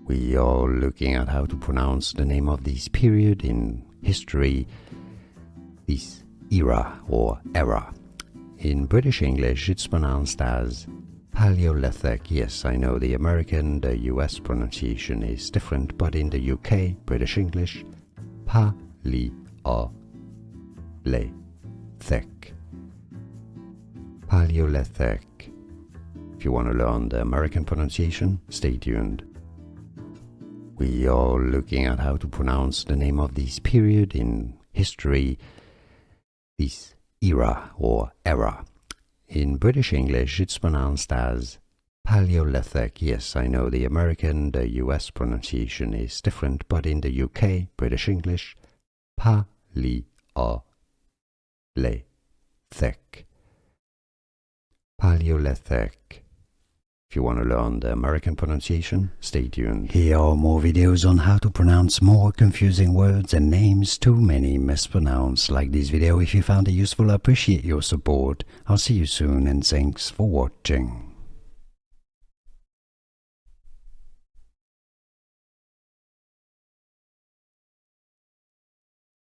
We are looking at how to pronounce the name of this period in history, this era or era. In British English, it's pronounced as Paleolithic. Yes, I know the American, the US pronunciation is different, but in the UK, British English, Paleolithic. Paleolithic. If you want to learn the American pronunciation, stay tuned. We are looking at how to pronounce the name of this period in history, this era or era. In British English, it's pronounced as Paleolithic. Yes, I know the American, the US pronunciation is different, but in the UK, British English, Paleolithic. Paleolithic. If you want to learn the American pronunciation, stay tuned. Here are more videos on how to pronounce more confusing words and names too many mispronounced. Like this video if you found it useful. I appreciate your support. I'll see you soon and thanks for watching.